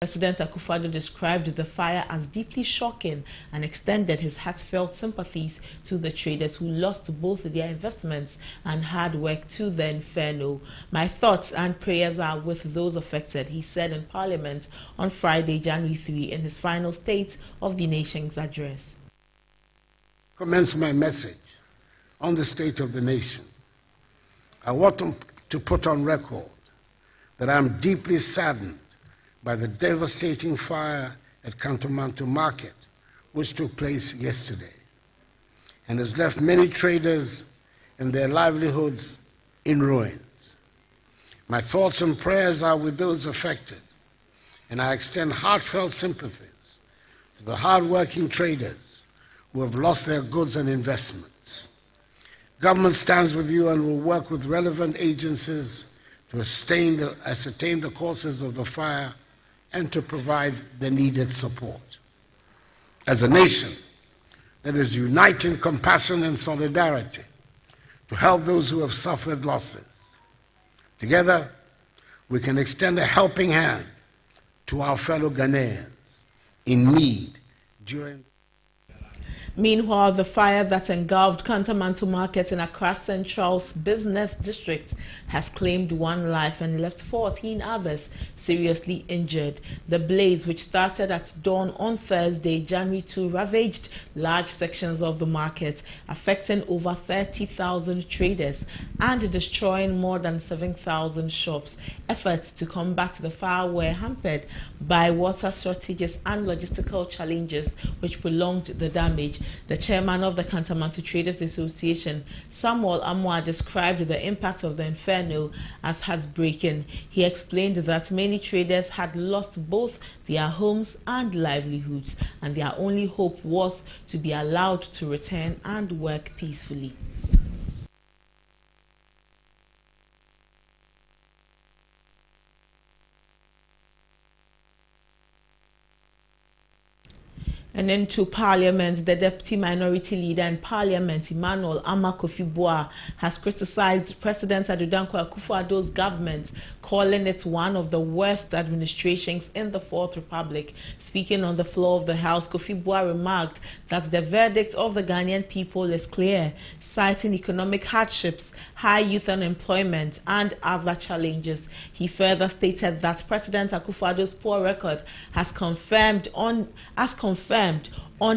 President Akufo-Addo described the fire as deeply shocking and extended his heartfelt sympathies to the traders who lost both their investments and hard work to the inferno. My thoughts and prayers are with those affected, he said in Parliament on Friday, January 3, in his final State of the Nation's address. Commence my message on the state of the nation. I want to put on record that I am deeply saddened by the devastating fire at Kantomanto Market, which took place yesterday, and has left many traders and their livelihoods in ruins. My thoughts and prayers are with those affected, and I extend heartfelt sympathies to the hard-working traders who have lost their goods and investments. Government stands with you and will work with relevant agencies to ascertain the causes of the fire and to provide the needed support. As a nation, let us unite in compassion and solidarity to help those who have suffered losses. Together, we can extend a helping hand to our fellow Ghanaians in need during. Meanwhile, the fire that engulfed Kantomanto Market in Accra Central's business district has claimed one life and left 14 others seriously injured. The blaze, which started at dawn on Thursday, January 2, ravaged large sections of the market, affecting over 30,000 traders and destroying more than 7,000 shops. Efforts to combat the fire were hampered by water shortages and logistical challenges, which prolonged the damage. The chairman of the Kantomanto Traders Association, Samuel Amwa, described the impact of the inferno as heartbreaking. He explained that many traders had lost both their homes and livelihoods, and their only hope was to be allowed to return and work peacefully. And into Parliament, the Deputy Minority Leader in Parliament, Emmanuel Ama Kofi Boah, has criticized President Ado Dankwa Akufo-Addo's government, calling it one of the worst administrations in the Fourth Republic. Speaking on the floor of the House, Kofi Boah remarked that the verdict of the Ghanaian people is clear, citing economic hardships, high youth unemployment, and other challenges. He further stated that President Akufo-Addo's poor record has confirmed on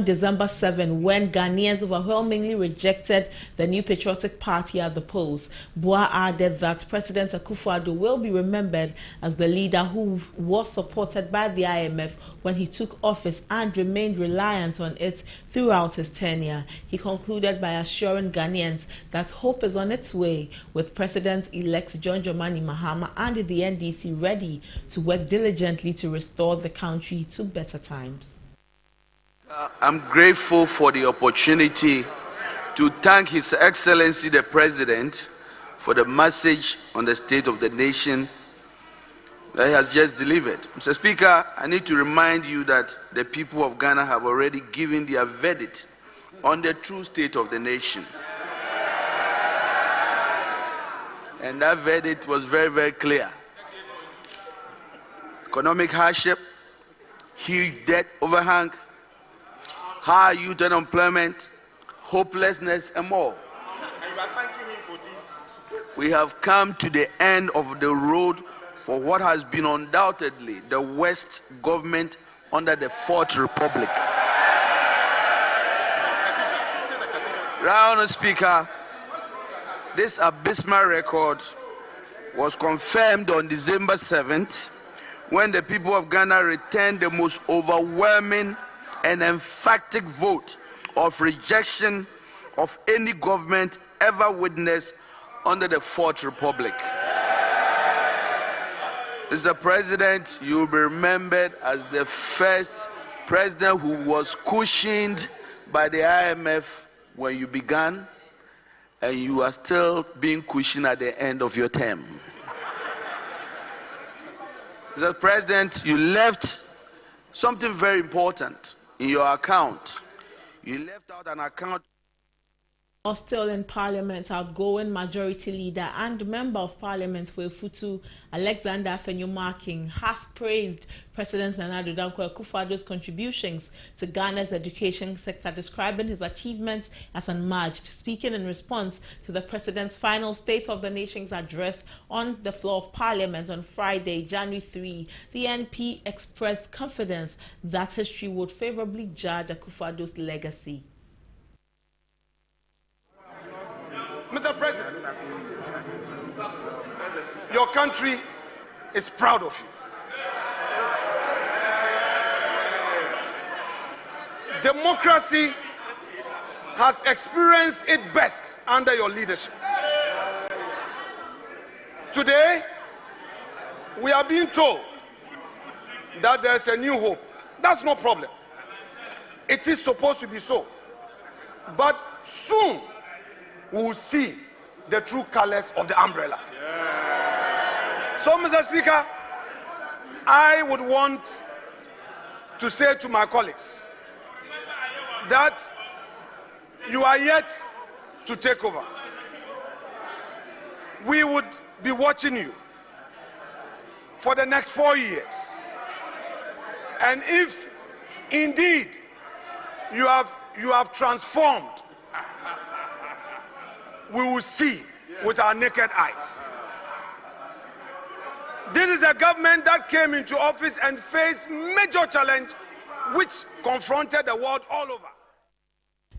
December 7 when Ghanaians overwhelmingly rejected the New Patriotic Party at the polls. Boah added that President Akufo-Addo will be remembered as the leader who was supported by the IMF when he took office and remained reliant on it throughout his tenure. He concluded by assuring Ghanaians that hope is on its way, with President-elect John Dramani Mahama and the NDC ready to work diligently to restore the country to better times. I'm grateful for the opportunity to thank His Excellency the President for the message on the state of the nation that he has just delivered. Mr. Speaker, I need to remind you that the people of Ghana have already given their verdict on the true state of the nation. And that verdict was very, very clear. Economic hardship, huge debt overhang, high youth unemployment, hopelessness, and more. We have come to the end of the road for what has been undoubtedly the worst government under the Fourth Republic. Round Speaker, this abysmal record was confirmed on December 7th when the people of Ghana returned the most overwhelming and emphatic vote of rejection of any government ever witnessed under the Fourth Republic. Mr. President, you will be remembered as the first president who was cushioned by the IMF when you began, and you are still being cushioned at the end of your term. Mr. President, you left something very important in your account. You left out an account Or still in Parliament, outgoing Majority Leader and Member of Parliament for Efutu, Alexander Afenyo-Markin, has praised President Nana Addo Dankwa Akufo-Addo's contributions to Ghana's education sector, describing his achievements as unmatched. Speaking in response to the President's final State of the Nation's address on the floor of Parliament on Friday, January 3, the NP expressed confidence that history would favorably judge Akufo-Addo's legacy. Mr. President, your country is proud of you. Democracy has experienced its best under your leadership. Today, we are being told that there's a new hope. That's no problem. It is supposed to be so. But soon, we will see the true colors of the umbrella. Yeah. So, Mr. Speaker, I would want to say to my colleagues that you are yet to take over. We would be watching you for the next 4 years. And if indeed you have transformed, we will see with our naked eyes. This is a government that came into office and faced major challenge which confronted the world all over.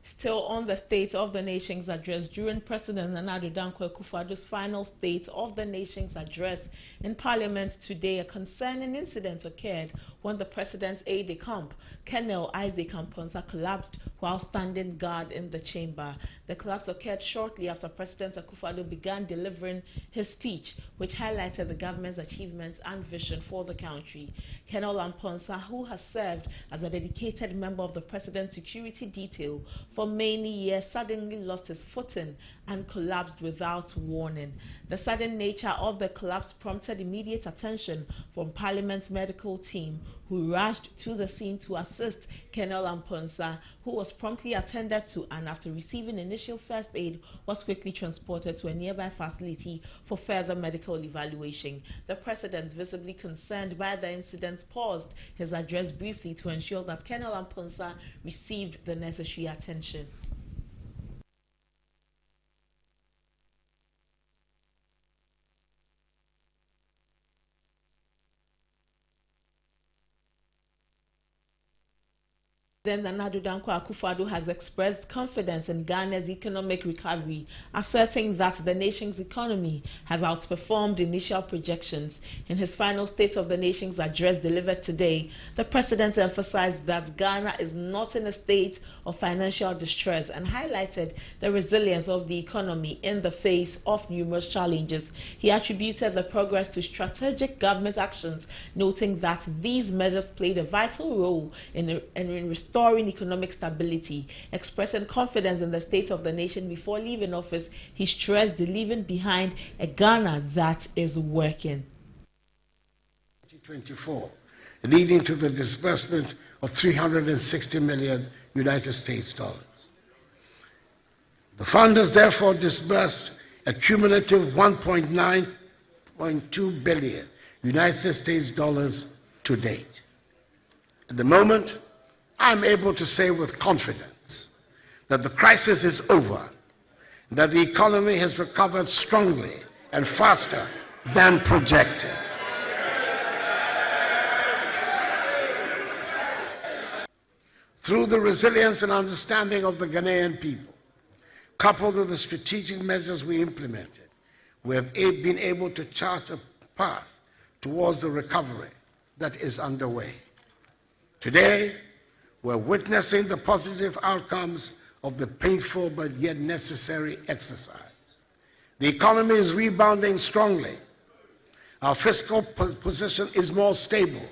Still on the State of the Nation's address, during President Nana Addo Dankwa Akufo-Addo's final State of the Nation's address in Parliament today, a concerning incident occurred when the President's aide-de-camp, Colonel Isaac Amponsa, collapsed while standing guard in the chamber. The collapse occurred shortly after President Akufo-Addo began delivering his speech, which highlighted the government's achievements and vision for the country. Colonel Amponsa, who has served as a dedicated member of the President's security detail for many years, suddenly lost his footing and collapsed without warning. The sudden nature of the collapse prompted immediate attention from Parliament's medical team, who rushed to the scene to assist Colonel Amponsa, who was promptly attended to and after receiving initial first aid was quickly transported to a nearby facility for further medical evaluation. The President, visibly concerned by the incident, paused his address briefly to ensure that Colonel Amponsa received the necessary attention. Then Nana Addo Dankwa Akufo-Addo has expressed confidence in Ghana's economic recovery, asserting that the nation's economy has outperformed initial projections. In his final State of the Nation's address delivered today, the President emphasized that Ghana is not in a state of financial distress and highlighted the resilience of the economy in the face of numerous challenges. He attributed the progress to strategic government actions, noting that these measures played a vital role in restoring economic stability. Expressing confidence in the state of the nation before leaving office, he stressed the leaving behind a Ghana that is working. 2024, leading to the disbursement of $360 million United States dollars. The fund has therefore disbursed a cumulative $1.9 billion United States dollars to date. At the moment, I'm able to say with confidence that the crisis is over, that the economy has recovered strongly and faster than projected. Through the resilience and understanding of the Ghanaian people, coupled with the strategic measures we implemented, we have been able to chart a path towards the recovery that is underway. Today, we're witnessing the positive outcomes of the painful but yet necessary exercise. The economy is rebounding strongly. Our fiscal position is more stable,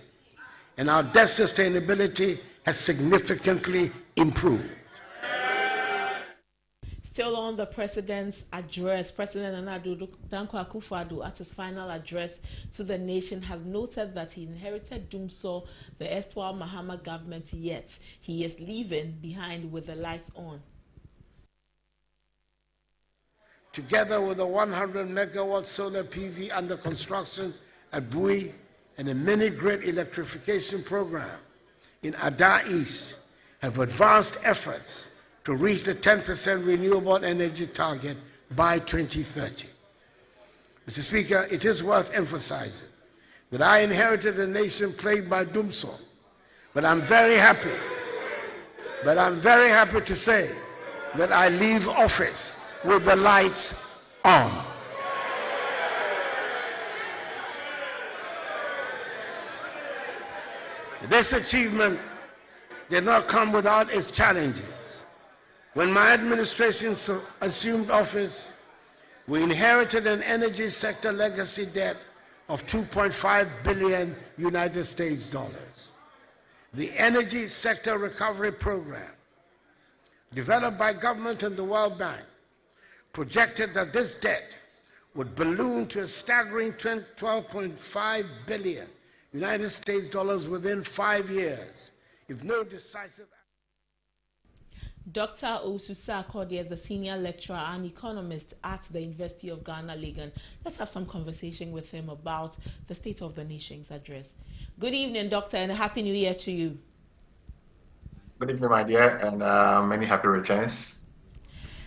and our debt sustainability has significantly improved. Still on the President's address, President Nana Addo Dankwa Akufo-Addo, at his final address to the nation, has noted that he inherited Dumsor, the erstwhile Mahama government, yet he is leaving behind with the lights on. together with a 100 megawatt solar PV under construction at Bui and a mini-grid electrification program in Ada East, have advanced efforts to reach the 10% renewable energy target by 2030. Mr. Speaker, it is worth emphasizing that I inherited a nation plagued by doomsday, but I'm very happy to say that I leave office with the lights on. This achievement did not come without its challenges. When my administration assumed office, we inherited an energy sector legacy debt of $2.5 billion United States dollars. The Energy Sector Recovery Program, developed by government and the World Bank, projected that this debt would balloon to a staggering $12.5 billion United States dollars within 5 years, if no decisive action. Dr. Osusa Akodi is a senior lecturer and economist at the University of Ghana, Legon. Let's have some conversation with him about the State of the Nation's address. Good evening, Doctor, and a Happy New Year to you. Good evening, my dear, and many happy returns.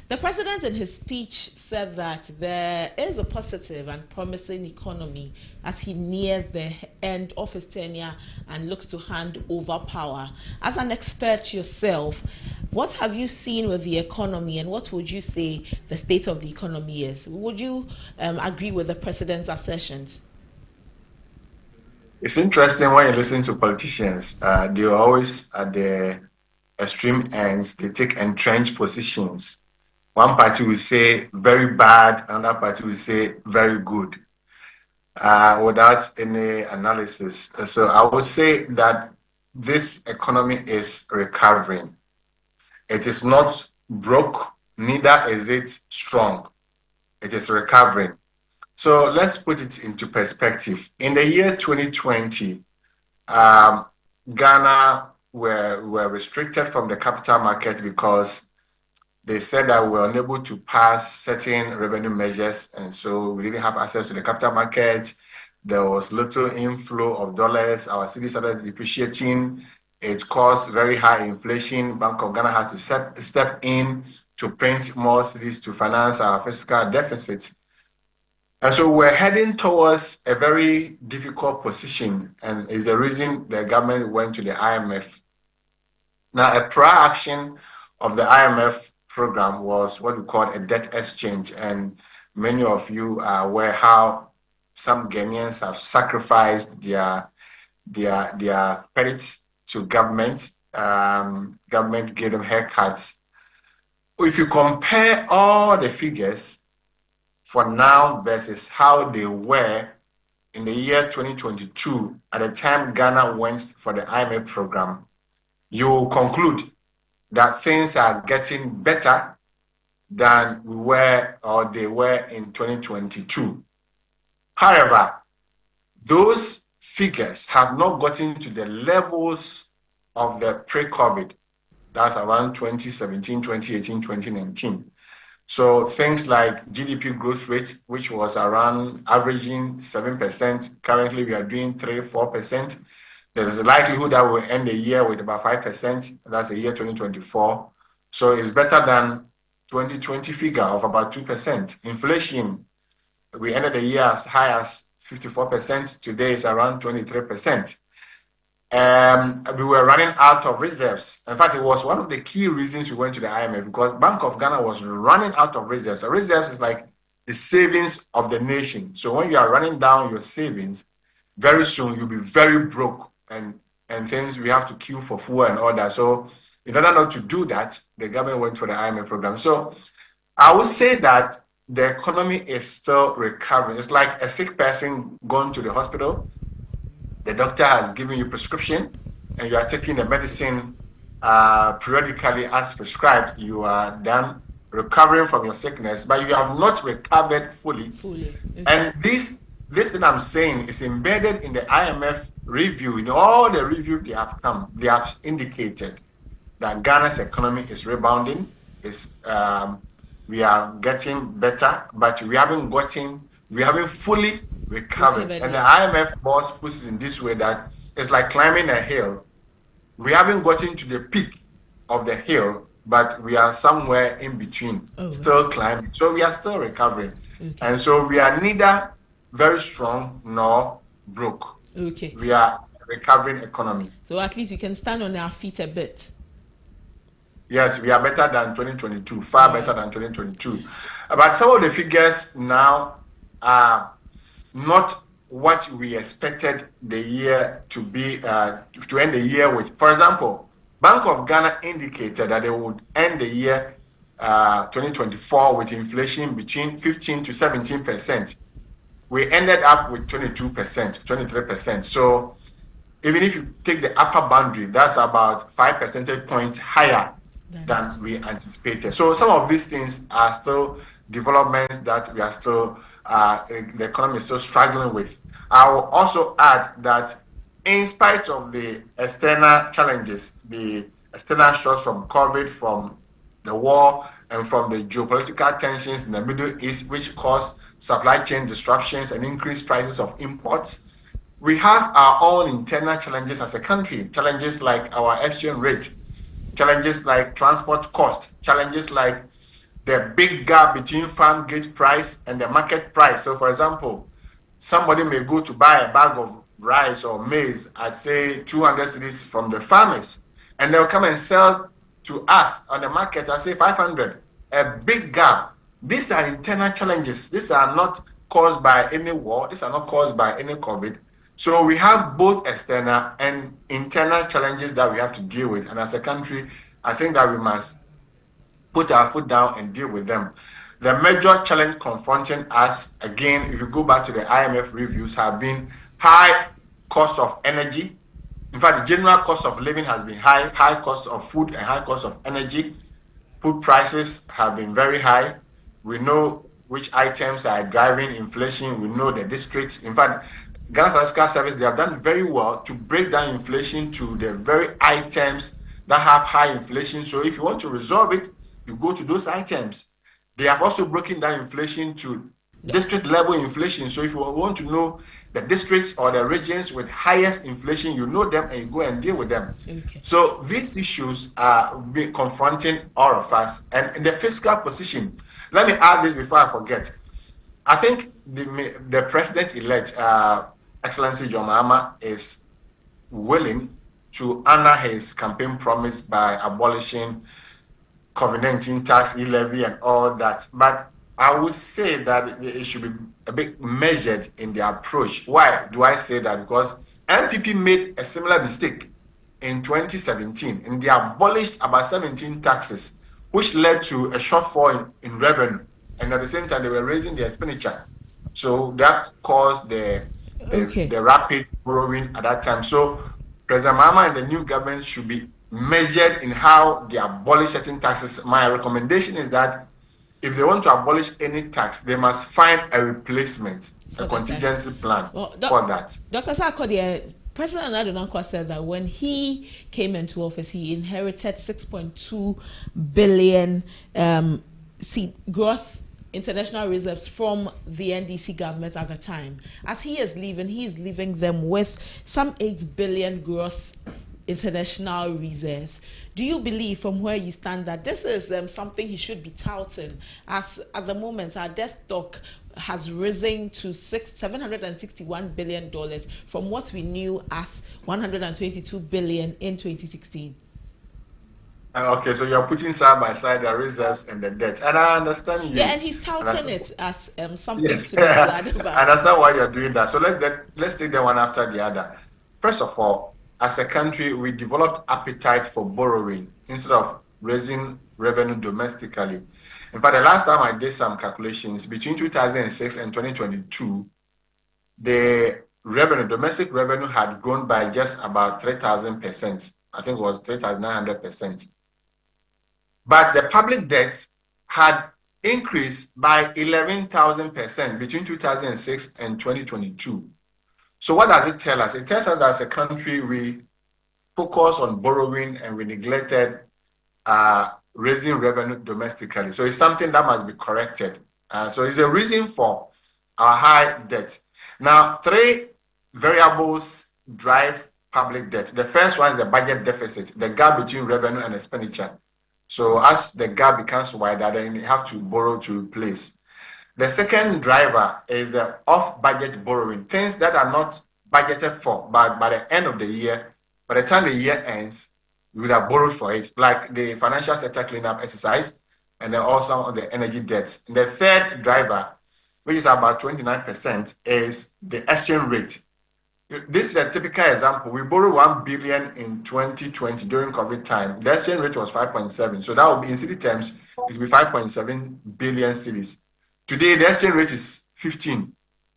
The president in his speech said that there is a positive and promising economy as he nears the end of his tenure and looks to hand over power. As an expert yourself, what have you seen with the economy and what would you say the state of the economy is? Would you agree with the president's assertions? It's interesting when you listen to politicians, they're always at the extreme ends, they take entrenched positions. One party will say very bad, another party will say very good, without any analysis. So I would say that this economy is recovering. It is not broke, neither is it strong. It is recovering. So let's put it into perspective. In the year 2020, Ghana were restricted from the capital market because they said that we were unable to pass certain revenue measures, and so we didn't have access to the capital market. There was little inflow of dollars. Our city started depreciating. It caused very high inflation. Bank of Ghana had to step in to print more cedis to finance our fiscal deficit. And so we're heading towards a very difficult position, and is the reason the government went to the IMF. Now, a prior action of the IMF program was what we call a debt exchange, and many of you are aware how some Ghanaians have sacrificed their credits to government. Government gave them haircuts. If you compare all the figures for now versus how they were in the year 2022, at the time Ghana went for the IMF program, you will conclude that things are getting better than we were or they were in 2022. However, those figures have not gotten to the levels of the pre-COVID. That's around 2017, 2018, 2019. So things like GDP growth rate, which was around averaging 7%, currently we are doing 3-4%. There is a likelihood that we'll end the year with about 5%. That's the year 2024. So it's better than 2020 figure of about 2%. Inflation, we ended the year as high as 54%. Today is around 23%. We were running out of reserves. In fact, it was one of the key reasons we went to the IMF, because Bank of Ghana was running out of reserves. So reserves is like the savings of the nation. So when you are running down your savings, very soon you'll be very broke. And things we have to queue for food and all that. So in order not to do that, the government went for the IMF program. So I would say that the economy is still recovering. It's like a sick person going to the hospital. The doctor has given you prescription and you are taking the medicine periodically as prescribed. You are done recovering from your sickness, but you have not recovered fully. Okay. And this thing I'm saying is embedded in the IMF review. In all the reviews they have indicated that Ghana's economy is rebounding, is we are getting better, but we haven't fully recovered. And the IMF boss puts it in this way that it's like climbing a hill. We haven't gotten to the peak of the hill, but we are somewhere in between, still climbing. So we are still recovering. And so we are neither very strong nor broke. We are a recovering economy. So at least we can stand on our feet a bit. Yes, we are better than 2022, far better than 2022. But some of the figures now are not what we expected the year to be, to end the year with. For example, Bank of Ghana indicated that they would end the year 2024 with inflation between 15 to 17%. We ended up with 22%, 23%. So even if you take the upper boundary, that's about 5 percentage points higher than we anticipated. So some of these things are still developments that we are still, the economy is still struggling with. I will also add that in spite of the external challenges, the external shocks from COVID, from the war, and from the geopolitical tensions in the Middle East, which caused supply chain disruptions and increased prices of imports, we have our own internal challenges as a country, challenges like our exchange rate, challenges like transport cost, challenges like the big gap between farm gate price and the market price. So for example, somebody may go to buy a bag of rice or maize at say 200 cedis from the farmers, and they'll come and sell to us on the market at say 500, a big gap. These are internal challenges. These are not caused by any war. These are not caused by any COVID. So we have both external and internal challenges that we have to deal with. And as a country, I think that we must put our foot down and deal with them. The major challenge confronting us, again, if you go back to the IMF reviews, have been high cost of energy. In fact, the general cost of living has been high cost of food and high cost of energy. Food prices have been very high. We know which items are driving inflation. We know the districts. In fact, Ghana Statistical Service, they have done very well to break down inflation to the very items that have high inflation. So if you want to resolve it, you go to those items. They have also broken down inflation to district level inflation. So if you want to know the districts or the regions with highest inflation, you know them and you go and deal with them. So these issues are confronting all of us. And in the fiscal position, let me add this before I forget. I think the president-elect, Excellency John Mahama, is willing to honor his campaign promise by abolishing COVID-19 tax, e-levy, and all that. But I would say that it should be a bit measured in the approach. Why do I say that? Because NPP made a similar mistake in 2017, and they abolished about 17 taxes, which led to a shortfall in revenue. And at the same time, they were raising the expenditure. So that caused the rapid borrowing at that time. So President Mahama and the new government should be measured in how they abolish certain taxes. My recommendation is that if they want to abolish any tax, they must find a replacement, a contingency plan for that. Dr. Sarkodie, President Nana Dankwa said that when he came into office, he inherited 6.2 billion gross international reserves from the NDC government at the time. As he is leaving them with some 8 billion gross international reserves. Do you believe, from where you stand, that this is something he should be touting? As at the moment, our debt stock has risen to $761 billion from what we knew as $122 billion in 2016. Okay, so you're putting side by side the reserves and the debt, and I understand you. Yeah, and he's touting it as something to be glad about. I understand why you're doing that. So let's take them one after the other. First of all, as a country, we developed appetite for borrowing instead of raising revenue domestically. In fact, the last time I did some calculations, between 2006 and 2022, the domestic revenue had grown by just about 3,000%. I think it was 3,900%. But the public debt had increased by 11,000% between 2006 and 2022. So what does it tell us? It tells us that as a country, we focused on borrowing and we neglected raising revenue domestically. So it's something that must be corrected. So it's a reason for our high debt. Now, three variables drive public debt. The first one is the budget deficit, the gap between revenue and expenditure. So as the gap becomes wider, then you have to borrow to replace. The second driver is the off-budget borrowing, things that are not budgeted for, but by the end of the year, by the time the year ends, you would have borrowed for it, like the financial sector cleanup exercise, and then also on the energy debts. And the third driver, which is about 29%, is the exchange rate. This is a typical example. We borrowed 1 billion in 2020 during COVID time. The exchange rate was 5.7. So that would be, in city terms, it would be 5.7 billion cedis. Today, the exchange rate is 15.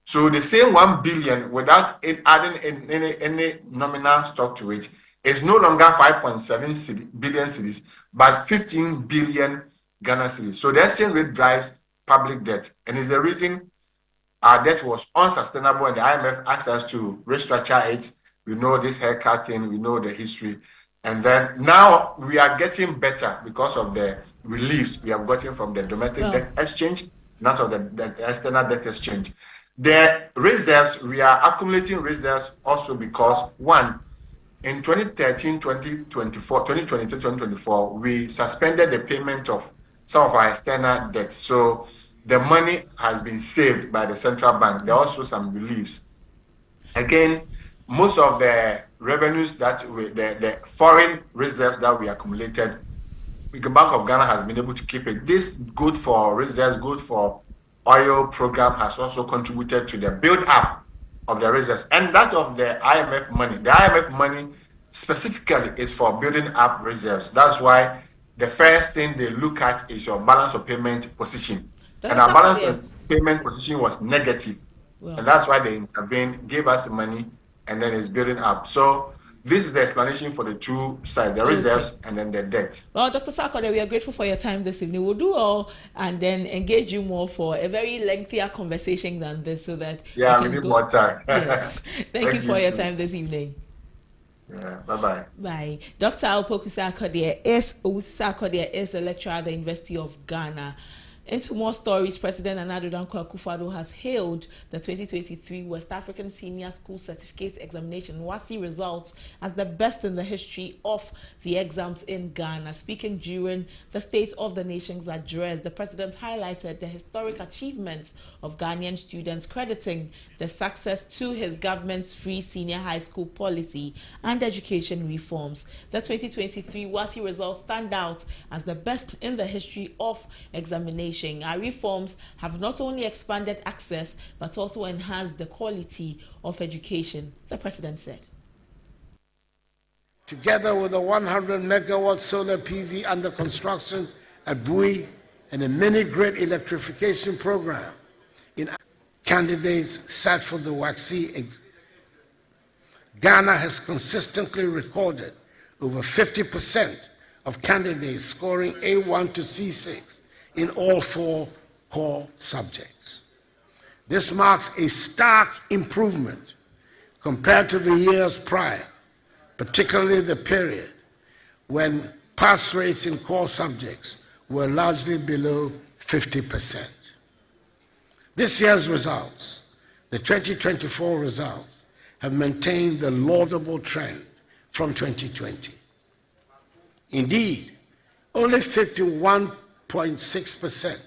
So the same 1 billion without adding any nominal stock to it is no longer 5.7 billion cedis, but 15 billion Ghana cedis. So the exchange rate drives public debt, and is the reason our debt was unsustainable, and the IMF asked us to restructure it. We know this haircut thing, we know the history. And then now we are getting better because of the reliefs we have gotten from the domestic debt exchange, not of the external debt exchange. The reserves, we are accumulating reserves also because, one, in 2013, 2024, 2023, 2024, we suspended the payment of some of our external debts. So the money has been saved by the central bank. There are also some reliefs. Again, most of the revenues that the foreign reserves that we accumulated, the Bank of Ghana has been able to keep it. This good for reserves, good for oil program has also contributed to the build-up of the reserves, and that of the IMF money. The IMF money specifically is for building up reserves. That's why the first thing they look at is your balance of payment position. And our balance of payment position was negative. And that's why they intervened, gave us the money, and then it's building up. So this is the explanation for the two sides, the reserves and then the debt. Well, Dr. Sarkodie, we are grateful for your time this evening. We'll do all and then engage you more for a very lengthier conversation than this, so that we need more time. Yes. Thank you for your time this evening. Yeah, bye-bye. Bye. Dr. Opoku Sarkodie is a lecturer at the University of Ghana. Into more stories, President Nana Addo Dankwa Akufo-Addo has hailed the 2023 West African Senior School Certificate Examination WASSCE results as the best in the history of the exams in Ghana. Speaking during the State of the Nation's address, the President highlighted the historic achievements of Ghanaian students, crediting the success to his government's free senior high school policy and education reforms. The 2023 WASSCE results stand out as the best in the history of examination. Our reforms have not only expanded access but also enhanced the quality of education, the President said. Together with a 100 megawatt solar PV under construction at Bui and a mini-grid electrification program, candidates sat for the WASSCE. Ghana has consistently recorded over 50% of candidates scoring A1 to C6 in all 4 core subjects. This marks a stark improvement compared to the years prior, particularly the period when pass rates in core subjects were largely below 50%. This year's results, the 2024 results, have maintained the laudable trend from 2020. Indeed, only 51.6%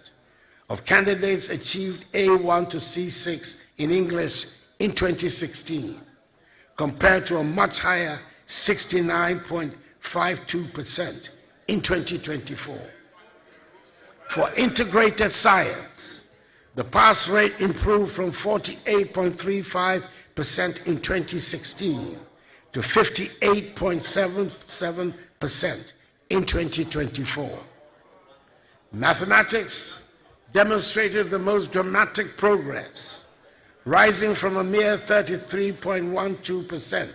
of candidates achieved A1 to C6 in English in 2016, compared to a much higher 69.52% in 2024. For integrated science, the pass rate improved from 48.35% in 2016 to 58.77% in 2024. Mathematics demonstrated the most dramatic progress, rising from a mere 33.12%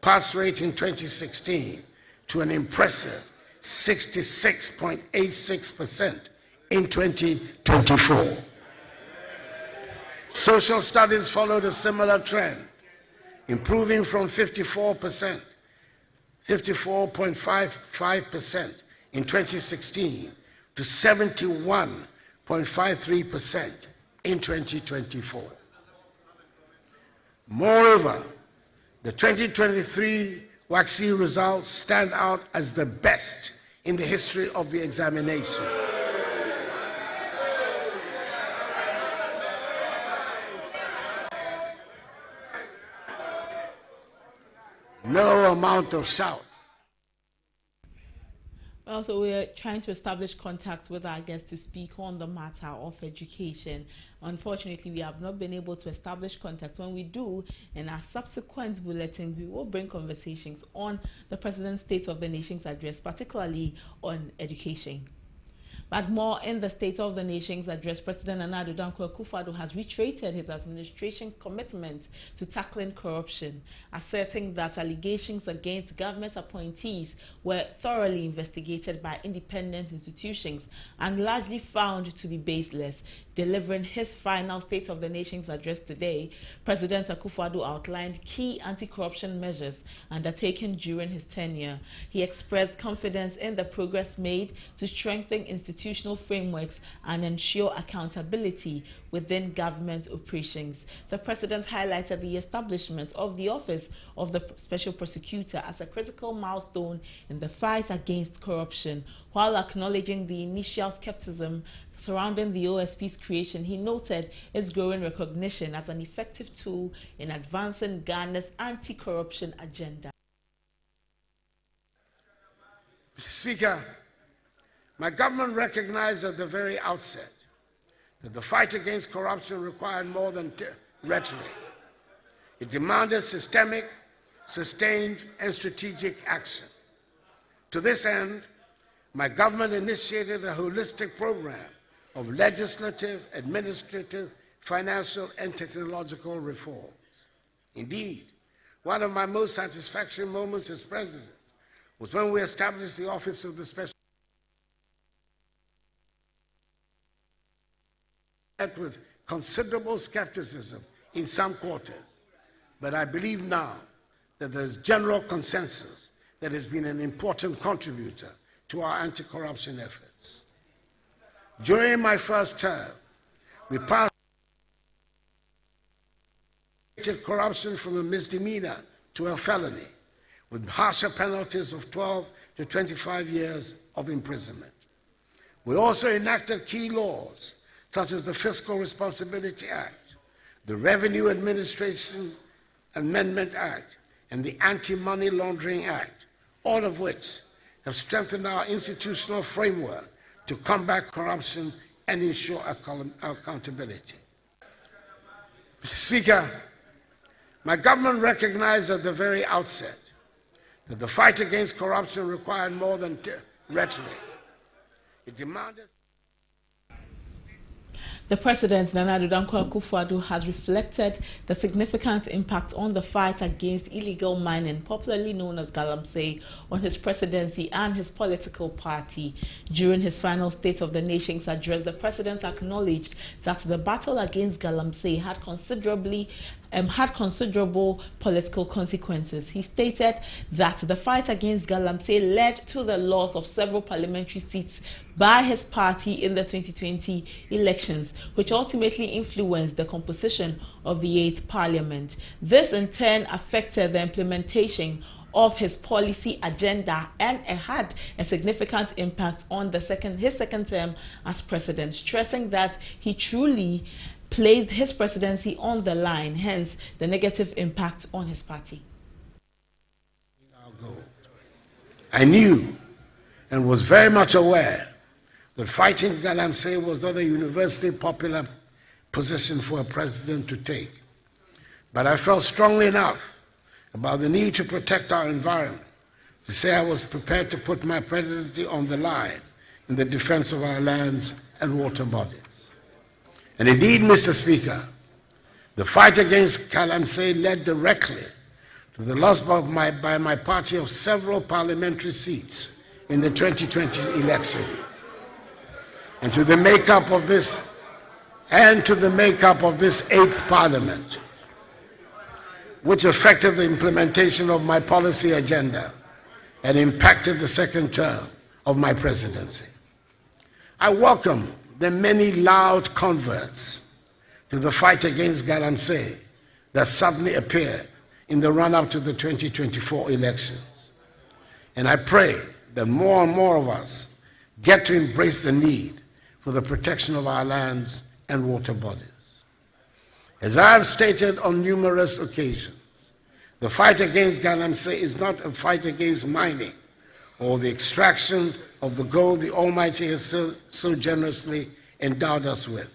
pass rate in 2016 to an impressive 66.86% in 2024. Social studies followed a similar trend, improving from 54.55% in 2016 to 71.53% in 2024. Moreover, the 2023 WACC results stand out as the best in the history of the examination. No amount of shouts. Also, we're trying to establish contact with our guests to speak on the matter of education. Unfortunately, we have not been able to establish contact. When we do, in our subsequent bulletins, we will bring conversations on the President's State of the Nation's address, particularly on education. But more in the State of the Nation's address, President Nana Addo Dankwa Akufo-Addo has reiterated his administration's commitment to tackling corruption, asserting that allegations against government appointees were thoroughly investigated by independent institutions and largely found to be baseless. Delivering his final State of the Nation's address today, President Akufo-Addo outlined key anti-corruption measures undertaken during his tenure. He expressed confidence in the progress made to strengthen institutional frameworks and ensure accountability within government operations. The President highlighted the establishment of the Office of the Special Prosecutor as a critical milestone in the fight against corruption. While acknowledging the initial skepticism surrounding the OSP's creation, he noted its growing recognition as an effective tool in advancing Ghana's anti-corruption agenda. Mr. Speaker, my government recognized at the very outset that the fight against corruption required more than rhetoric. It demanded systemic, sustained, and strategic action. To this end, my government initiated a holistic program of legislative, administrative, financial, and technological reforms. Indeed, one of my most satisfactory moments as president was when we established the Office of the Special with considerable skepticism in some quarters, but I believe now that there is general consensus that has been an important contributor to our anti-corruption efforts. During my first term, we passed corruption from a misdemeanor to a felony, with harsher penalties of 12 to 25 years of imprisonment. We also enacted key laws such as the Fiscal Responsibility Act, the Revenue Administration Amendment Act, and the Anti-Money Laundering Act, all of which have strengthened our institutional framework to combat corruption and ensure accountability. Mr. Speaker, my government recognized at the very outset that the fight against corruption required more than rhetoric. It demanded. The President, Nana Addo Dankwa Akufo-Addo, has reflected the significant impact on the fight against illegal mining, popularly known as Galamsey, on his presidency and his political party. During his final State of the Nation's address, the President acknowledged that the battle against Galamsey had considerable political consequences. He stated that the fight against Galamsey led to the loss of several parliamentary seats by his party in the 2020 elections, which ultimately influenced the composition of the 8th Parliament. This in turn affected the implementation of his policy agenda, and it had a significant impact on his second term as president, stressing that he truly placed his presidency on the line, hence the negative impact on his party. I knew and was very much aware that fighting Galamsey was not a universally popular position for a president to take. But I felt strongly enough about the need to protect our environment to say I was prepared to put my presidency on the line in the defense of our lands and water bodies. And indeed, Mr. Speaker, the fight against Galamsey led directly to the loss by my party of several parliamentary seats in the 2020 elections, and to the makeup of this 8th Parliament, which affected the implementation of my policy agenda and impacted the second term of my presidency. I welcome the many loud converts to the fight against Galamsey that suddenly appeared in the run-up to the 2024 elections. And I pray that more and more of us get to embrace the need for the protection of our lands and water bodies. As I have stated on numerous occasions, the fight against Galamsey is not a fight against mining or the extraction of the gold the Almighty has so generously endowed us with.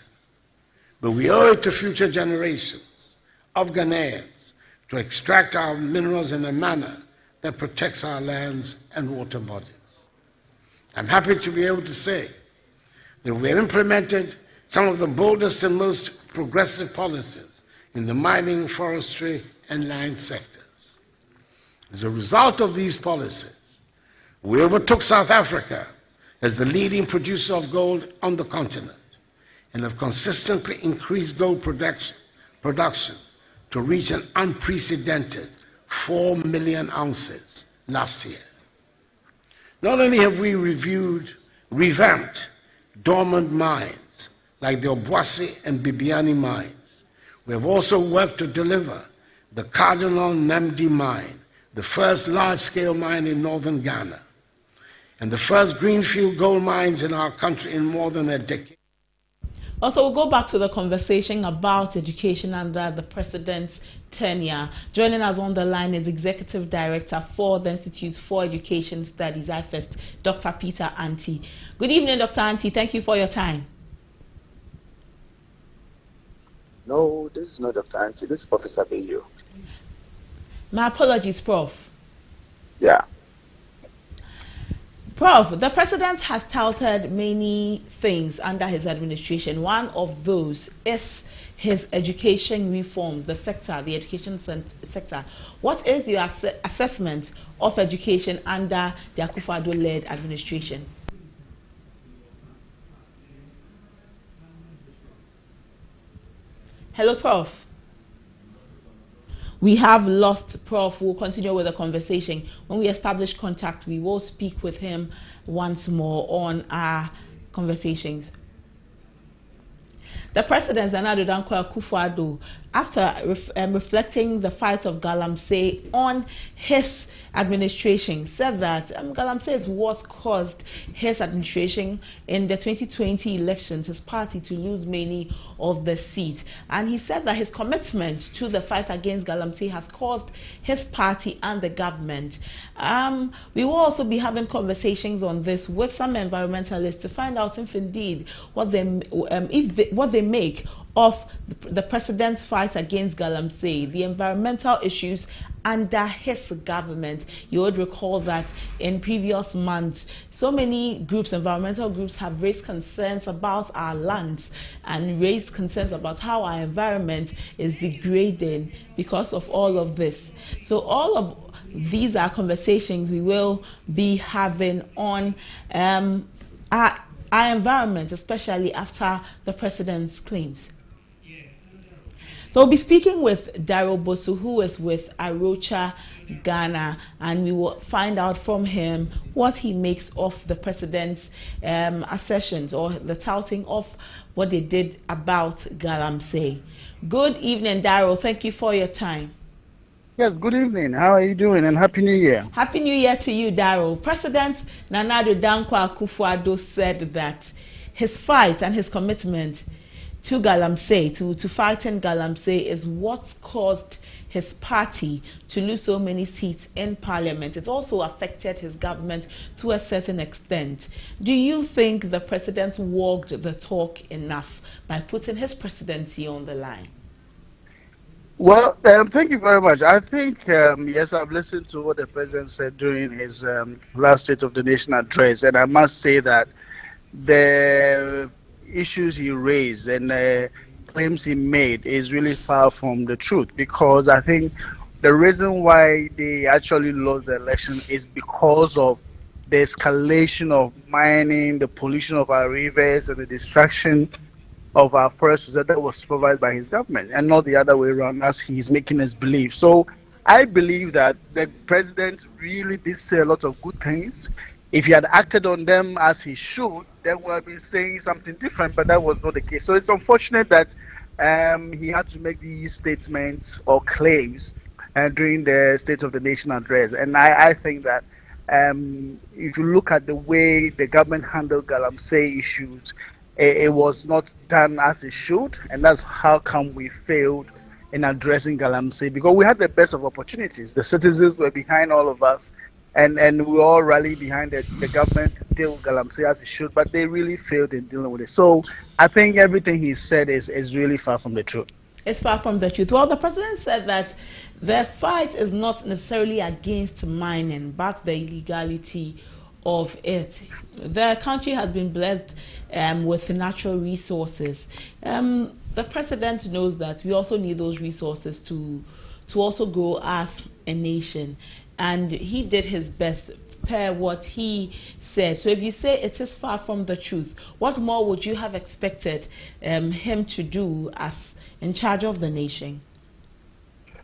But we owe it to future generations of Ghanaians to extract our minerals in a manner that protects our lands and water bodies. I'm happy to be able to say that we have implemented some of the boldest and most progressive policies in the mining, forestry, and land sectors. As a result of these policies, we overtook South Africa as the leading producer of gold on the continent and have consistently increased gold production to reach an unprecedented 4 million ounces last year. Not only have we revamped dormant mines like the Obuasi and Bibiani mines, we have also worked to deliver the Cardinal Namdi mine, the first large-scale mine in northern Ghana, and the first greenfield gold mines in our country in more than a decade. Also, we'll go back to the conversation about education under the president's tenure. Joining us on the line is Executive Director for the Institute for Education Studies, IFEST, Dr. Peter Anti. Good evening, Dr. Anti. Thank you for your time. No, this is not Dr. Anti. This is Professor Bayo. My apologies, Prof. Yeah. Prof, the president has touted many things under his administration. One of those is his education reforms, the education sector. What is your assessment of education under the Akufo-Addo-led administration? Hello, Prof. We have lost Prof. We'll continue with the conversation. When we establish contact, we will speak with him once more on our conversations. The President, Nana Addo Dankwa Akufo-Addo, after reflecting the fight of Galamsey on his administration, said that Galamsey is what caused his administration in the 2020 elections, his party to lose many of the seats. And he said that his commitment to the fight against Galamsey has caused his party and the government. We will also be having conversations on this with some environmentalists to find out if indeed what they make of the president's fight against Galamsey, the environmental issues under his government. You would recall that in previous months, so many groups, environmental groups, have raised concerns about our lands and raised concerns about how our environment is degrading because of all of this. So all of these are conversations we will be having on our environment, especially after the president's claims. So we'll be speaking with Daryl Bosu, who is with Arocha Ghana, and we will find out from him what he makes of the president's assertions or the touting of what they did about Galamsey. Good evening, Daryl. Thank you for your time. Yes, good evening. How are you doing? And Happy New Year. Happy New Year to you, Daryl. President Nana Addo Dankwa Akufo-Addo said that his fight and his commitment to Galamsey, to fighting Galamsey, is what caused his party to lose so many seats in parliament. It also affected his government to a certain extent. Do you think the president walked the talk enough by putting his presidency on the line? Well, thank you very much. I think, yes, I've listened to what the president said during his last State of the Nation address, and I must say that the issues he raised and claims he made is really far from the truth, because I think the reason why they actually lost the election is because of the escalation of mining, the pollution of our rivers, and the destruction of our forests that was provided by his government, and not the other way around as he's making us believe. So I believe that the president really did say a lot of good things. If he had acted on them as he should, then we would have been saying something different, but that was not the case. So it's unfortunate that he had to make these statements or claims during the State of the Nation address. And I think that if you look at the way the government handled Galamsey issues, it was not done as it should, and that's how come we failed in addressing Galamsey, because we had the best of opportunities. The citizens were behind all of us, and we all rallied behind the government to deal with Galamsey as it should, but they really failed in dealing with it. So I think everything he said is really far from the truth. It's far from the truth. Well, the president said that the fight is not necessarily against mining, but the illegality of it. The country has been blessed with natural resources. The president knows that we also need those resources to also grow as a nation, and he did his best per what he said. So if you say it is far from the truth, what more would you have expected him to do as in charge of the nation?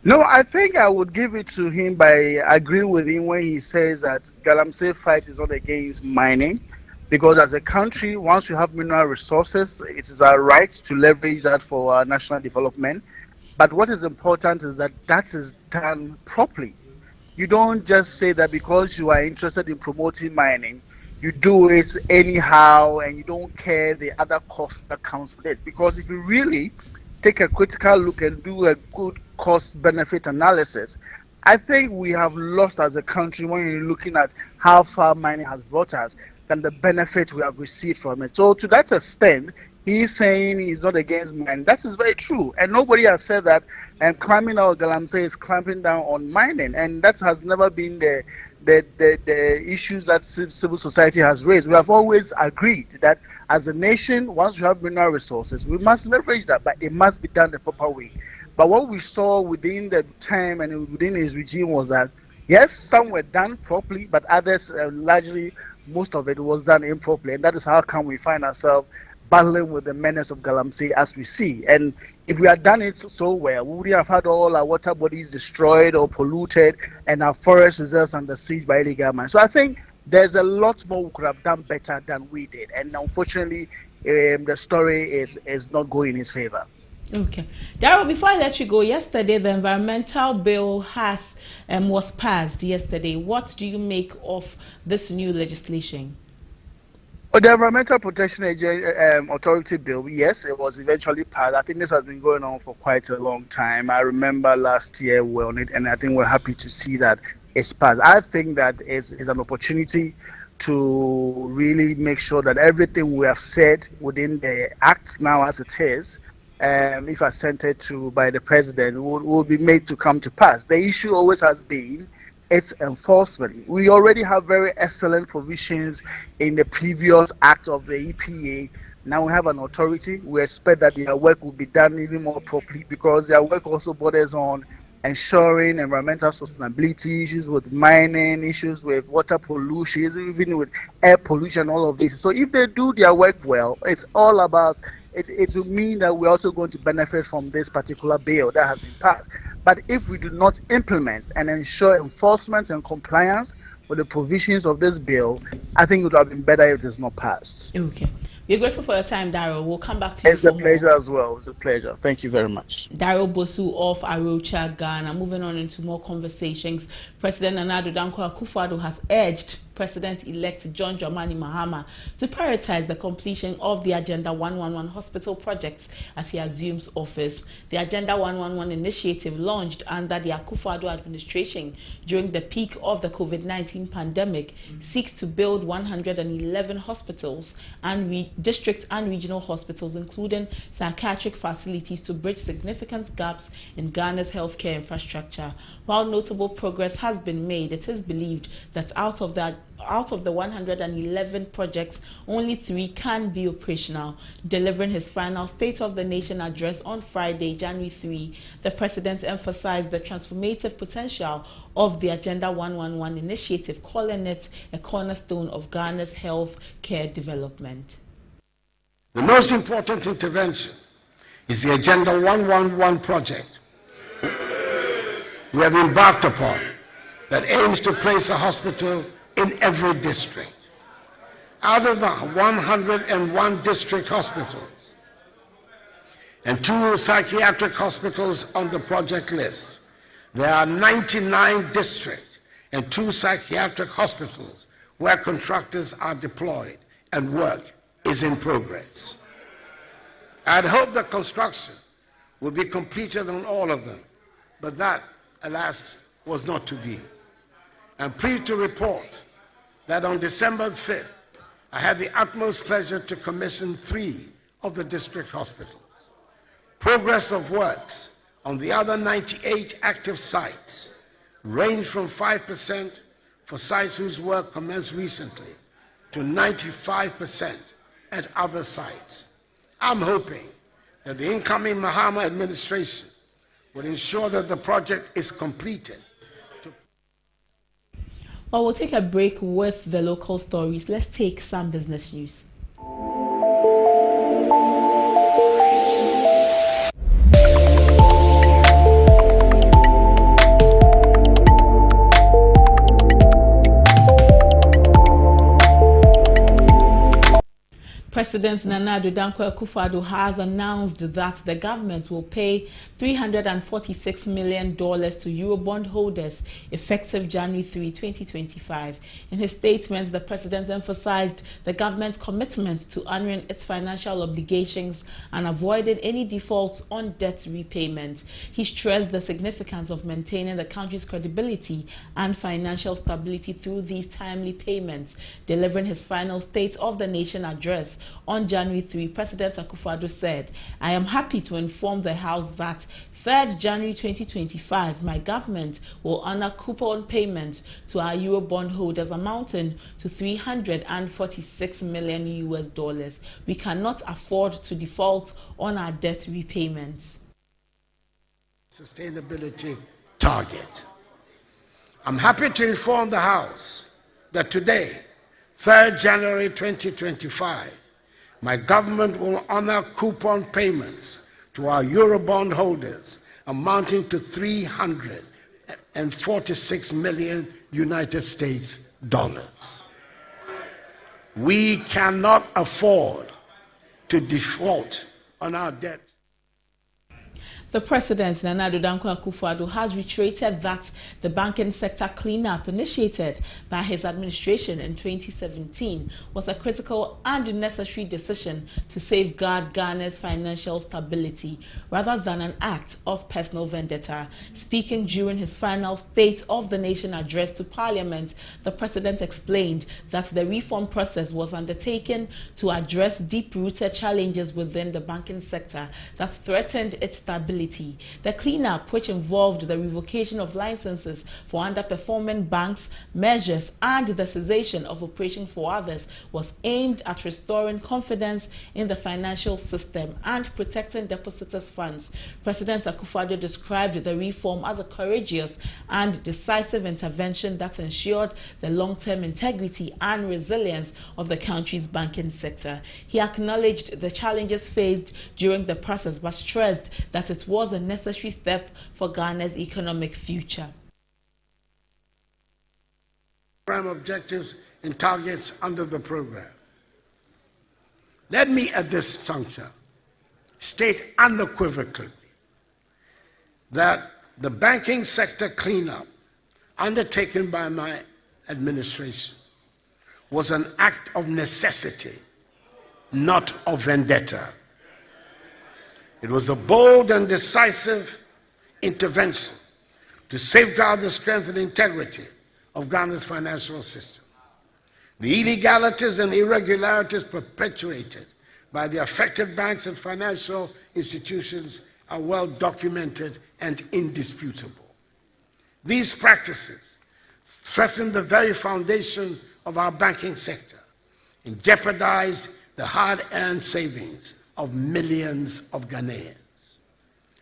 No, I think I would give it to him by agreeing with him when he says that Galamsey fight is not against mining, because as a country, once you have mineral resources, it is our right to leverage that for our national development. But what is important is that that is done properly. You don't just say that because you are interested in promoting mining, you do it anyhow and you don't care the other cost that comes with it. Because if you really take a critical look and do a good cost-benefit analysis, I think we have lost as a country when you're looking at how far mining has brought us than the benefit we have received from it. So to that extent, he's saying he's not against mining. That is very true. And nobody has said that climbing out Galamsey is clamping down on mining. And that has never been the issues that civil society has raised. We have always agreed that as a nation, once we have mineral resources, we must leverage that, but it must be done the proper way. But what we saw within the time and within his regime was that, yes, some were done properly, but others, largely, most of it was done improperly. And that is how come we find ourselves battling with the menace of Galamsey as we see. And if we had done it so well, we would have had all our water bodies destroyed or polluted and our forest reserves under siege by illegal mines. So I think there's a lot more we could have done better than we did. And unfortunately, the story is not going in his favor. Okay. Darryl, before I let you go, yesterday the environmental bill was passed yesterday. What do you make of this new legislation? The Environmental Protection Authority bill, yes, it was eventually passed. I think this has been going on for quite a long time. I remember last year we were on it, and I think we're happy to see that it's passed. I think that is an opportunity to really make sure that everything we have said within the act now as it is, if assented to by the president, will be made to come to pass. The issue always has been its enforcement. We already have very excellent provisions in the previous act of the EPA. Now we have an authority. We expect that their work will be done even more properly, because their work also borders on ensuring environmental sustainability, issues with mining, issues with water pollution, even with air pollution, all of this. So if they do their work well, it's all about it will mean that we're also going to benefit from this particular bill that has been passed. But if we do not implement and ensure enforcement and compliance with the provisions of this bill, I think it would have been better if it is not passed. Okay. We're grateful for your time, Darryl. We'll come back to you. It's a pleasure as well. It's a pleasure. Thank you very much. Darryl Bosu of Arocha, Ghana. Moving on into more conversations. President Nana Addo Dankwa Akufo-Addo has urged President-elect John Dramani Mahama to prioritize the completion of the Agenda 111 hospital projects as he assumes office. The Agenda 111 initiative launched under the Akufo-Addo administration during the peak of the COVID-19 pandemic seeks to build 111 hospitals and district and regional hospitals, including psychiatric facilities, to bridge significant gaps in Ghana's healthcare infrastructure. While notable progress has been made, it is believed that out of the 111 projects, only 3 can be operational. Delivering his final State of the Nation address on Friday, January 3, the president emphasized the transformative potential of the Agenda 111 initiative, calling it a cornerstone of Ghana's health care development. The most important intervention is the Agenda 111 project we have embarked upon, that aims to place a hospital in every district. Out of the 101 district hospitals and 2 psychiatric hospitals on the project list, there are 99 district and 2 psychiatric hospitals where contractors are deployed and work is in progress. I'd hoped that construction would be completed on all of them, but that, alas, was not to be. I'm pleased to report that on December 5th, I had the utmost pleasure to commission 3 of the district hospitals. Progress of works on the other 98 active sites range from 5% for sites whose work commenced recently to 95% at other sites. I'm hoping that the incoming Mahama administration will ensure that the project is completed. Well, we'll take a break with the local stories. Let's take some business news. President Nana Addo Dankwa Akufo-Addo has announced that the government will pay $346 million to Eurobond holders effective January 3, 2025. In his statement, the president emphasized the government's commitment to honoring its financial obligations and avoiding any defaults on debt repayment. He stressed the significance of maintaining the country's credibility and financial stability through these timely payments. Delivering his final State of the Nation address on January 3, President Akufo-Addo said, "I am happy to inform the House that 3rd January 2025, my government will honor coupon payments to our Eurobond holders amounting to $346 million. We cannot afford to default on our debt repayments." Sustainability target. I'm happy to inform the House that today, 3rd January 2025, my government will honor coupon payments to our Eurobond holders amounting to $346 million United States dollars. We cannot afford to default on our debt. The president, Nana Addo Dankwa Akufo-Addo, has reiterated that the banking sector cleanup initiated by his administration in 2017 was a critical and necessary decision to safeguard Ghana's financial stability rather than an act of personal vendetta. Speaking during his final State of the Nation address to Parliament, the president explained that the reform process was undertaken to address deep-rooted challenges within the banking sector that threatened its stability. The cleanup, which involved the revocation of licenses for underperforming banks, measures, and the cessation of operations for others, was aimed at restoring confidence in the financial system and protecting depositors' funds. President Akufo-Addo described the reform as a courageous and decisive intervention that ensured the long-term integrity and resilience of the country's banking sector. He acknowledged the challenges faced during the process, but stressed that it was a necessary step for Ghana's economic future. Prime objectives and targets under the program. Let me at this juncture state unequivocally that the banking sector cleanup undertaken by my administration was an act of necessity, not of vendetta. It was a bold and decisive intervention to safeguard the strength and integrity of Ghana's financial system. The illegalities and irregularities perpetuated by the affected banks and financial institutions are well documented and indisputable. These practices threaten the very foundation of our banking sector and jeopardize the hard-earned savings of millions of Ghanaians.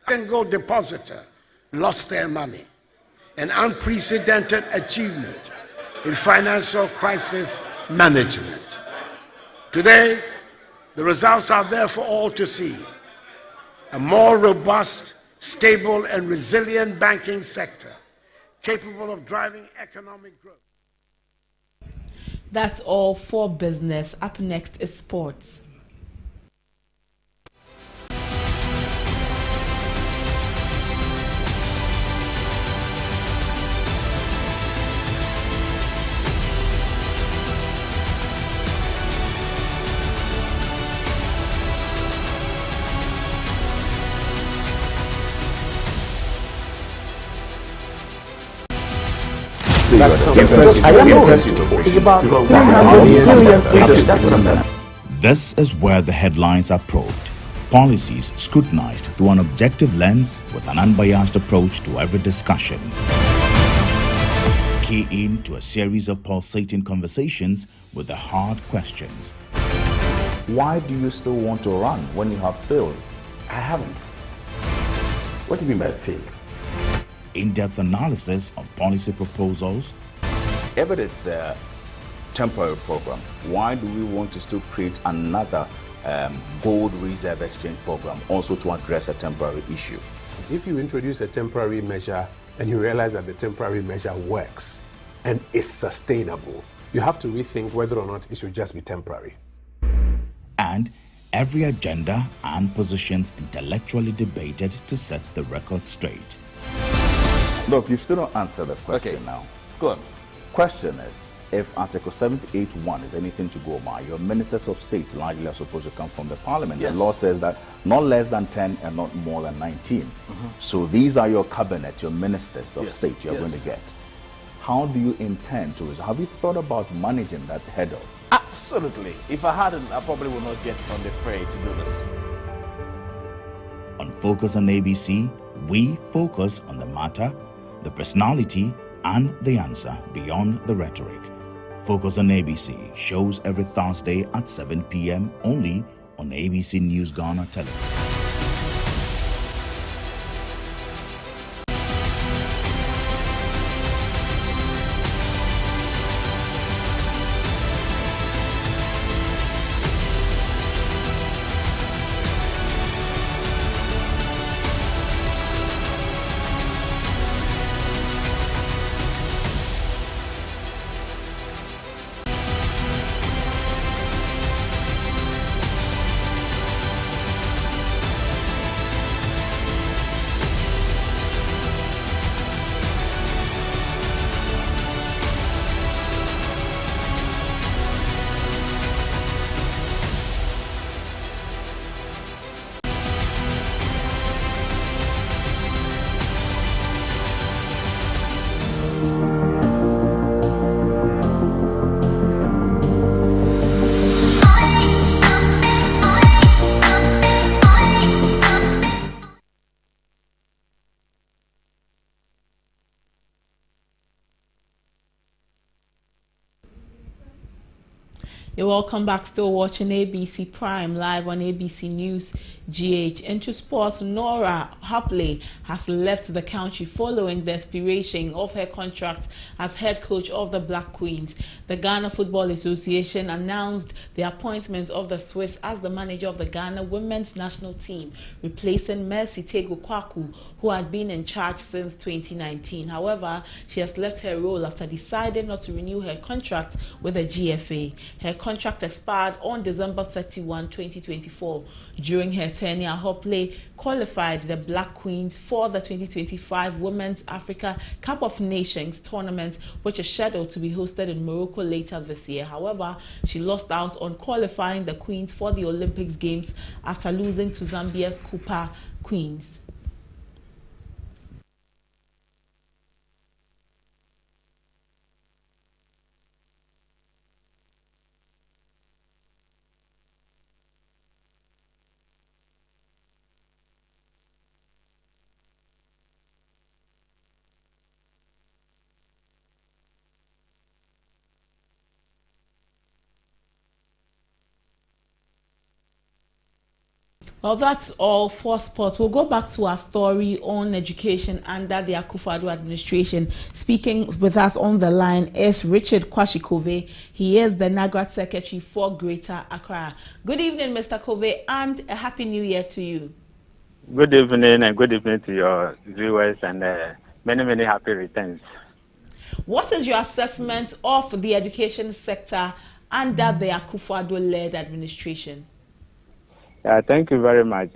A single depositor lost their money, an unprecedented achievement in financial crisis management. Today, the results are there for all to see. A more robust, stable, and resilient banking sector capable of driving economic growth. That's all for business. Up next is sports. This is where the headlines are probed. Policies scrutinized through an objective lens with an unbiased approach to every discussion. Key in to a series of pulsating conversations with the hard questions. Why do you still want to run when you have failed? I haven't. What do you mean by failed? In-depth analysis of policy proposals. If it is a temporary program, why do we want to still create another gold reserve exchange program also to address a temporary issue? If you introduce a temporary measure and you realize that the temporary measure works and is sustainable, you have to rethink whether or not it should just be temporary. And every agenda and positions intellectually debated to set the record straight. Look, you still don't answer the question now. Go on. Question is, if Article 78(1) is anything to go by, your ministers of state largely are supposed to come from the parliament. Yes. The law says that not less than 10 and not more than 19. So these are your cabinet, your ministers of state you're going to get. How do you intend to resolve? Have you thought about managing that head-on? Absolutely. If I hadn't, I probably would not get on the parade to do this. On Focus on ABC, we focus on the matter, the personality, and the answer beyond the rhetoric. Focus on ABC shows every Thursday at 7 p.m. only on ABC News Ghana Television. You're welcome back. Still watching ABC Prime live on ABC News GH. Into sports, Nora Hapley has left the country following the expiration of her contract as head coach of the Black Queens. The Ghana Football Association announced the appointment of the Swiss as the manager of the Ghana women's national team, replacing Mercy Tego Kwaku, who had been in charge since 2019. However, she has left her role after deciding not to renew her contract with the GFA. Her contract expired on December 31, 2024. During her tenure, Hopley qualified the Black Queens for the 2025 Women's Africa Cup of Nations tournament, which is scheduled to be hosted in Morocco later this year. However, she lost out on qualifying the Queens for the Olympics Games after losing to Zambia's Cooper Queens. Well, that's all for sports. We'll go back to our story on education under the Akufo-Addo administration. Speaking with us on the line is Richard Kwashi Kove. He is the NAGRAT Secretary for Greater Accra. Good evening, Mr. Kove, and a Happy New Year to you. Good evening, and good evening to your viewers, and many, many happy returns. What is your assessment of the education sector under the Akufo-Addo-led administration? Thank you very much.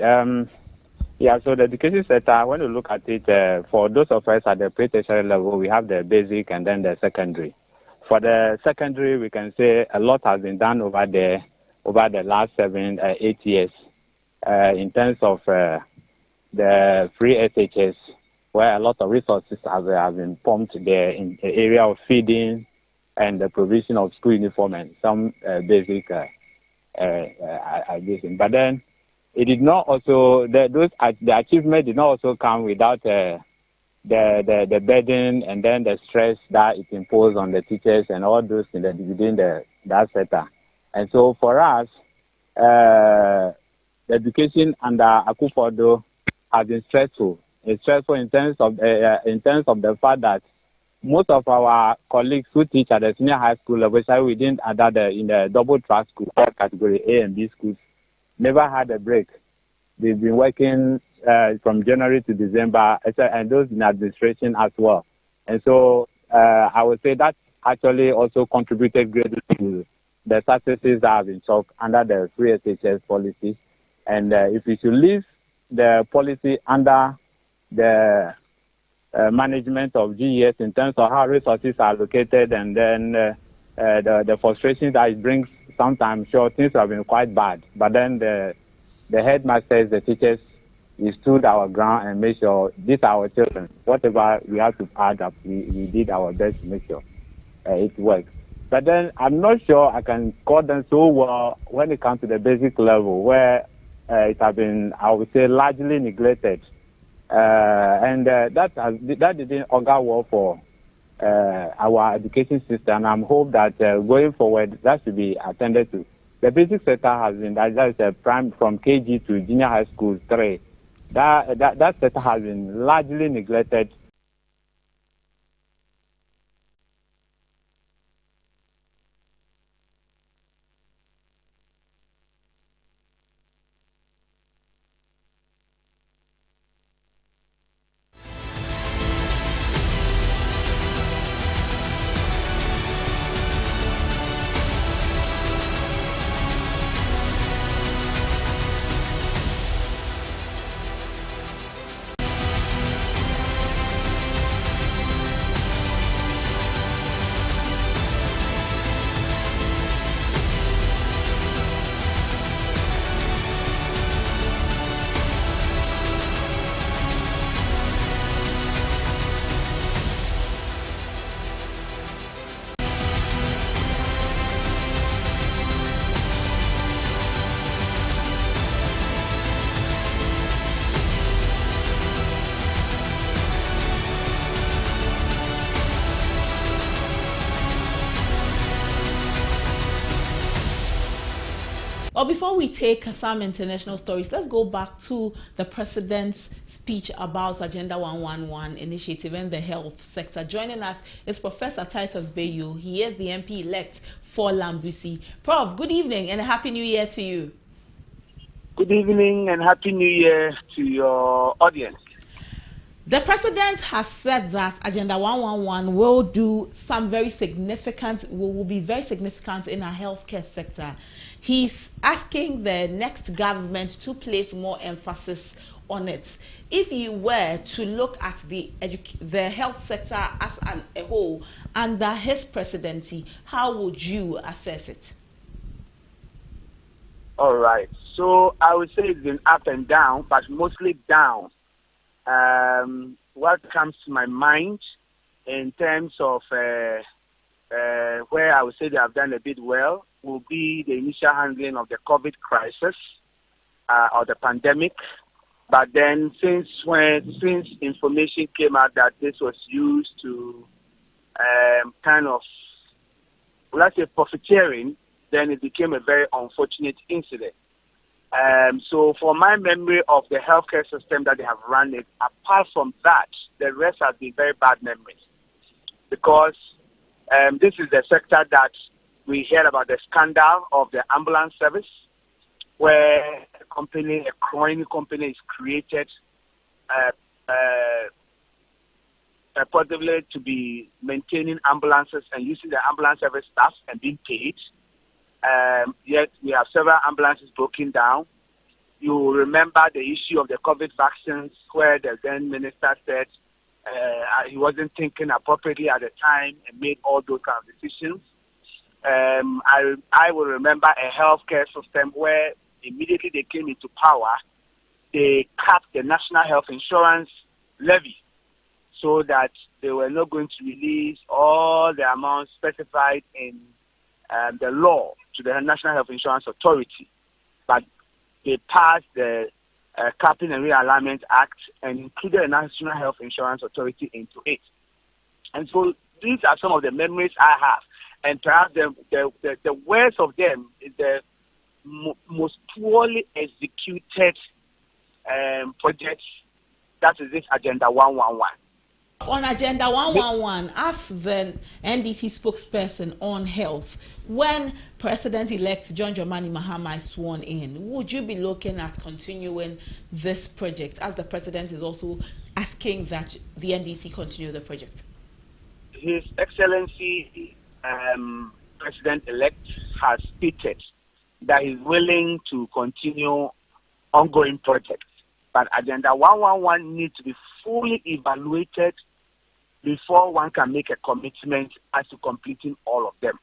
Yeah, so the education sector, when you look at it, for those of us at the pre-tertiary level, we have the basic and then the secondary. For the secondary, we can say a lot has been done over the last 8 years in terms of the free SHS, where a lot of resources have been pumped there in the area of feeding and the provision of school uniform and some basic addition. But then it did not also, the achievement did not also come without the burden and then the stress that it imposed on the teachers and all those things within that sector. And so for us, the education under Akufo-Addo has been stressful. It's stressful in terms of the fact that most of our colleagues who teach at the senior high school level, we didn't add that in the double track school, category A and B schools, never had a break. They've been working from January to December, and those in administration as well. And so I would say that actually also contributed greatly to the successes that have been chalked under the free SHS policy. And if we should leave the policy under the management of GES in terms of how resources are allocated and then the frustrations that it brings, sometimes sure things have been quite bad. But then the headmasters, the teachers, we stood our ground and made sure these are our children. Whatever we have to add up, we did our best to make sure it works. But then I'm not sure I can score them so well when it comes to the basic level, where it has been, I would say, largely neglected. And that didn't augur well for our education system. I'm hope that going forward, that should be attended to. The basic sector has been, that is prime from KG to junior high school 3. That sector has been largely neglected. Well, before we take some international stories, let's go back to the president's speech about Agenda 111 initiative in the health sector. Joining us is Professor Titus Bayu. He is the MP-elect for Lambusi. Prof, good evening and a Happy New Year to you. Good evening and Happy New Year to your audience. The president has said that Agenda 111 will do some very significant, will be very significant in our healthcare sector. He's asking the next government to place more emphasis on it. If you were to look at the health sector as a whole under his presidency, how would you assess it? All right. So I would say it's been up and down, but mostly down. What comes to my mind in terms of where I would say they have done a bit well will be the initial handling of the COVID crisis or the pandemic. But then since information came out that this was used to kind of, let's say, profiteering, then it became a very unfortunate incident. So for my memory of the healthcare system that they have run it, apart from that, the rest has been very bad memories. Because this is the sector that we heard about the scandal of the ambulance service, where a crony company is created purportedly to be maintaining ambulances and using the ambulance service staff and being paid. Yet we have several ambulances broken down. You remember the issue of the COVID vaccines, where the then minister said he wasn't thinking appropriately at the time and made all those kind of decisions. I will remember a healthcare system where immediately they came into power, they capped the national health insurance levy so that they were not going to release all the amounts specified in the law to the National Health Insurance Authority. But they passed the Capping and Realignment Act and included the National Health Insurance Authority into it. And so these are some of the memories I have. And perhaps the worst of them is the most poorly executed project, that is this Agenda 111. On Agenda 111, as the NDC spokesperson on health, when President-elect John Dramani Mahama is sworn in, would you be looking at continuing this project, as the President is also asking that the NDC continue the project? His Excellency President-elect has stated that he's willing to continue ongoing projects. But Agenda 111 needs to be fully evaluated before one can make a commitment as to completing all of them.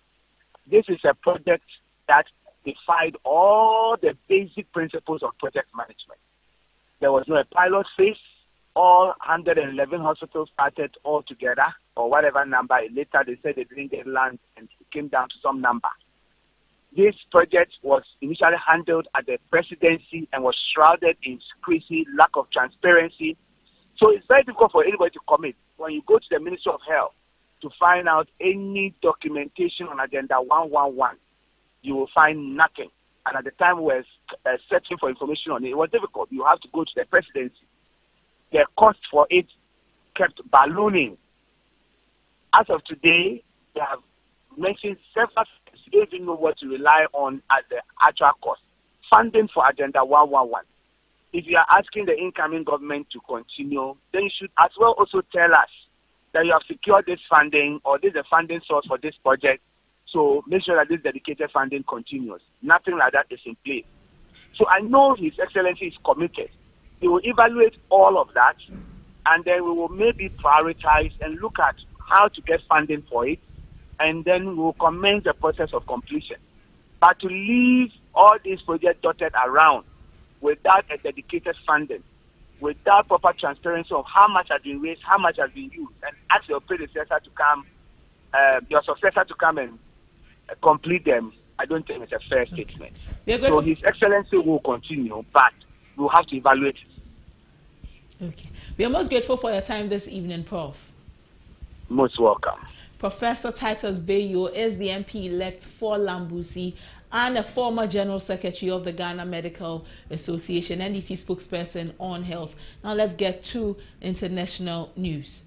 This is a project that defied all the basic principles of project management. There was no pilot phase. All 111 hospitals started all together, or whatever number. Later they said they didn't get land and it came down to some number. This project was initially handled at the presidency and was shrouded in secrecy, lack of transparency. So it's very difficult for anybody to commit. When you go to the Ministry of Health to find out any documentation on Agenda 111, you will find nothing. And at the time we were searching for information on it, it was difficult. You have to go to the presidency. The cost for it kept ballooning. As of today, they have mentioned several things. You don't even know what to rely on as the actual cost. Funding for Agenda 111. If you are asking the incoming government to continue, then you should as well also tell us that you have secured this funding, or this is the funding source for this project. So make sure that this dedicated funding continues. Nothing like that is in place. So I know His Excellency is committed. He will evaluate all of that, and then we will maybe prioritize and look at how to get funding for it, and then we will commence the process of completion. But to leave all these projects dotted around without a dedicated funding, without proper transparency of how much has been raised, how much has been used, and ask your predecessor to come, your successor to come and complete them, I don't think it's a fair statement. So His Excellency will continue, but we'll have to evaluate it. Okay. We are most grateful for your time this evening, Prof. Most welcome. Professor Titus Bayo is the MP-elect for Lambusi and a former General Secretary of the Ghana Medical Association, NDC spokesperson on health. Now let's get to international news.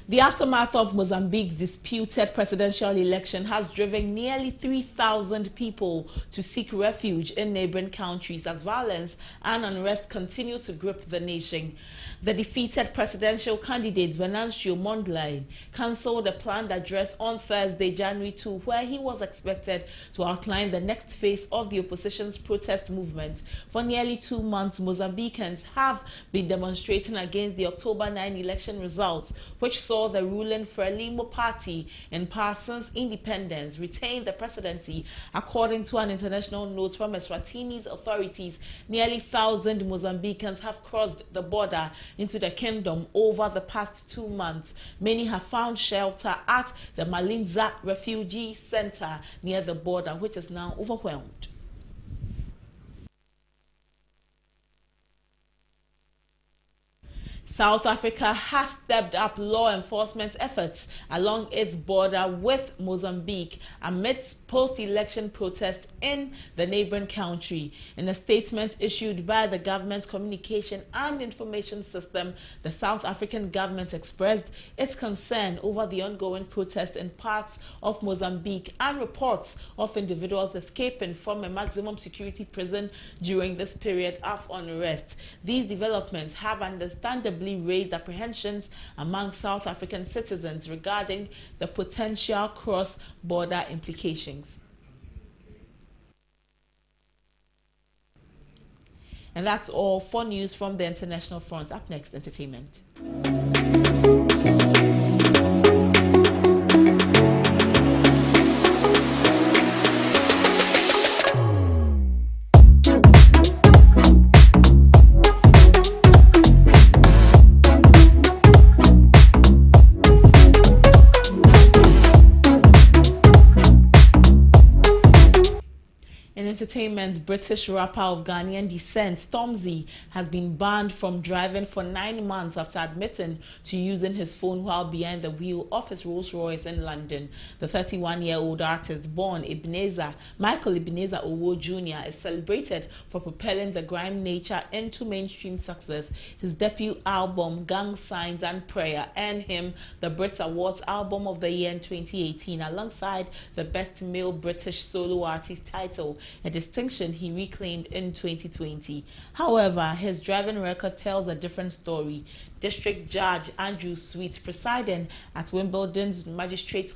The aftermath of Mozambique's disputed presidential election has driven nearly 3,000 people to seek refuge in neighboring countries as violence and unrest continue to grip the nation. The defeated presidential candidate Venancio Mondlane cancelled a planned address on Thursday, January 2, where he was expected to outline the next phase of the opposition's protest movement. For nearly 2 months, Mozambicans have been demonstrating against the October 9 election results, which saw the ruling Frelimo party in power since independence retain the presidency. According to an international note from Eswatini's authorities, nearly 1,000 Mozambicans have crossed the border into the kingdom over the past 2 months. Many have found shelter at the Malinza refugee center near the border, which is now overwhelmed. South Africa has stepped up law enforcement efforts along its border with Mozambique amidst post-election protests in the neighboring country. In a statement issued by the government's Communication and Information System, the South African government expressed its concern over the ongoing protests in parts of Mozambique and reports of individuals escaping from a maximum security prison during this period of unrest. These developments have understandably raised apprehensions among South African citizens regarding the potential cross-border implications. And that's all for news from the international front. Up next, entertainment. Entertainment's British rapper of Ghanaian descent, Stormzy, has been banned from driving for 9 months after admitting to using his phone while behind the wheel of his Rolls-Royce in London. The 31-year-old artist, born Michael Ebenezer Owo Jr., is celebrated for propelling the grime nature into mainstream success. His debut album, Gang Signs and Prayer, earned him the Brit Awards Album of the Year in 2018, alongside the Best Male British Solo Artist title, a distinction he reclaimed in 2020. However, his driving record tells a different story. District Judge Andrew Sweet, presiding at Wimbledon's Magistrates